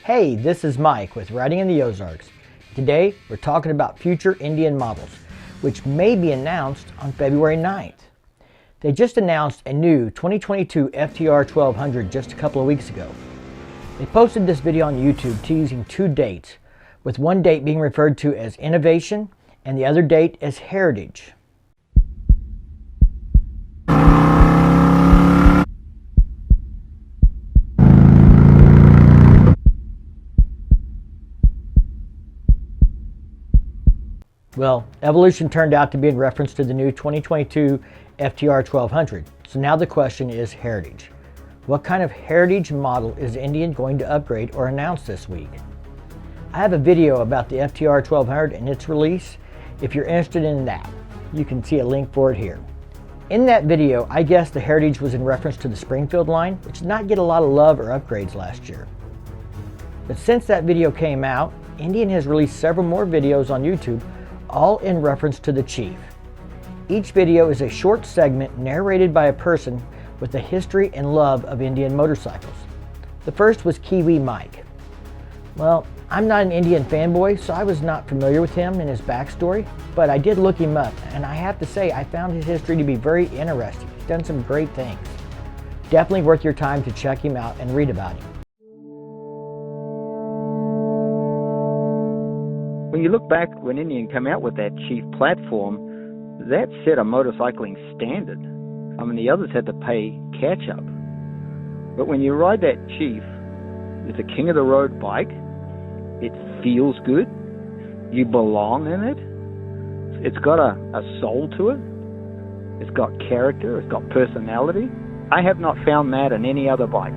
Hey, this is Mike with Riding in the Ozarks. Today, we're talking about future Indian models, which may be announced on February 9th. They just announced a new 2022 FTR 1200 just a couple of weeks ago. They posted this video on YouTube teasing two dates, with one date being referred to as Innovation and the other date as Heritage. Well, evolution turned out to be in reference to the new 2022 FTR 1200. So now the question is Heritage. What kind of Heritage model is Indian going to upgrade or announce this week? I have a video about the FTR 1200 and its release. If you're interested in that, you can see a link for it here. In that video, I guess the Heritage was in reference to the Springfield line, which did not get a lot of love or upgrades last year. But since that video came out, Indian has released several more videos on YouTube, all in reference to the Chief. Each video is a short segment narrated by a person with a history and love of Indian motorcycles. The first was Kiwi Mike. Well, I'm not an Indian fanboy, so I was not familiar with him and his backstory, but I did look him up, and I have to say I found his history to be very interesting. He's done some great things. Definitely worth your time to check him out and read about him. When you look back when Indian came out with that Chief platform, that set a motorcycling standard. I mean, the others had to pay catch up. But when you ride that Chief, it's a king of the road bike. It feels good. You belong in it. It's got a soul to it. It's got character. It's got personality. I have not found that in any other bike.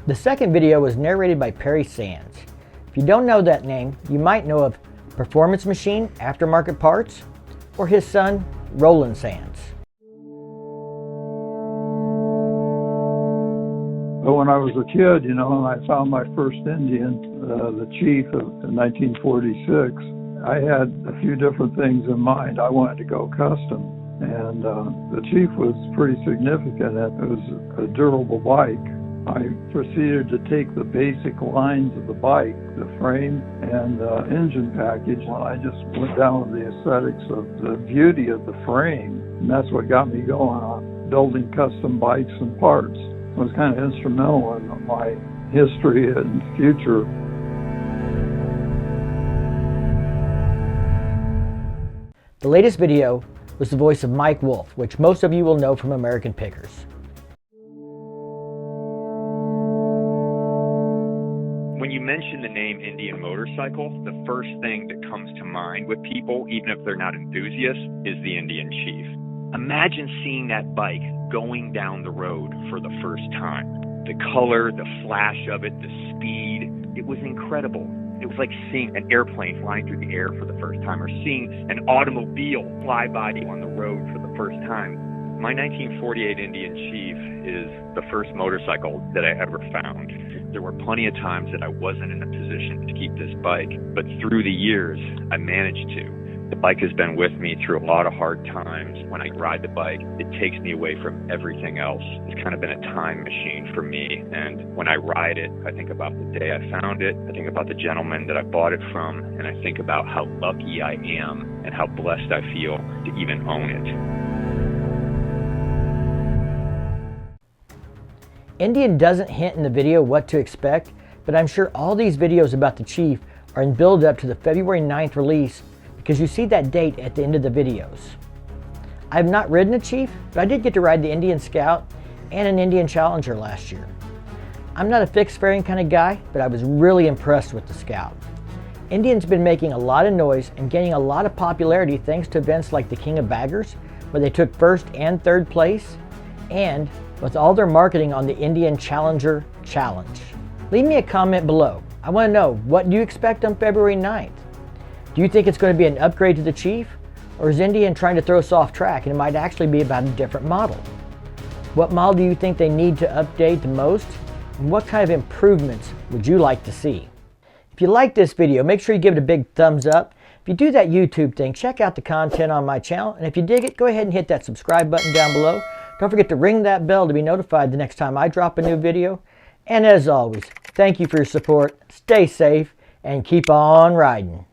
The second video was narrated by Perry Sands. If you don't know that name, you might know of Performance Machine Aftermarket Parts or his son, Rolla Sands. When I was a kid, and I found my first Indian, the Chief in 1946, I had a few different things in mind. I wanted to go custom, and the Chief was pretty significant. It was a durable bike. I proceeded to take the basic lines of the bike, the frame and the engine package, and I just went down with the aesthetics of the beauty of the frame, and that's what got me going on building custom bikes and parts. It was kind of instrumental in my history and future. The latest video was the voice of Mike Wolfe, which most of you will know from American Pickers. When you mention the name Indian motorcycle, the first thing that comes to mind with people, even if they're not enthusiasts, is the Indian Chief. Imagine seeing that bike going down the road for the first time. The color, the flash of it, the speed, it was incredible. It was like seeing an airplane flying through the air for the first time, or seeing an automobile fly by on the road for the first time. My 1948 Indian Chief is the first motorcycle that I ever found. There were plenty of times that I wasn't in a position to keep this bike, but through the years, I managed to. The bike has been with me through a lot of hard times. When I ride the bike, it takes me away from everything else. It's kind of been a time machine for me, and when I ride it, I think about the day I found it, I think about the gentleman that I bought it from, and I think about how lucky I am and how blessed I feel to even own it. Indian doesn't hint in the video what to expect, but I'm sure all these videos about the Chief are in build up to the February 9th release because you see that date at the end of the videos. I have not ridden a Chief, but I did get to ride the Indian Scout and an Indian Challenger last year. I'm not a fixed fairing kind of guy, but I was really impressed with the Scout. Indian's been making a lot of noise and gaining a lot of popularity thanks to events like the King of Baggers, where they took first and third place, and with all their marketing on the Indian Challenger Challenge. Leave me a comment below. I want to know, what do you expect on February 9th? Do you think it's going to be an upgrade to the Chief? Or is Indian trying to throw us off track and it might actually be about a different model? What model do you think they need to update the most? And what kind of improvements would you like to see? If you like this video, make sure you give it a big thumbs up. If you do that YouTube thing, check out the content on my channel. And if you dig it, go ahead and hit that subscribe button down below Don't forget to ring that bell to be notified the next time I drop a new video. And as always, thank you for your support. Stay safe and keep on riding.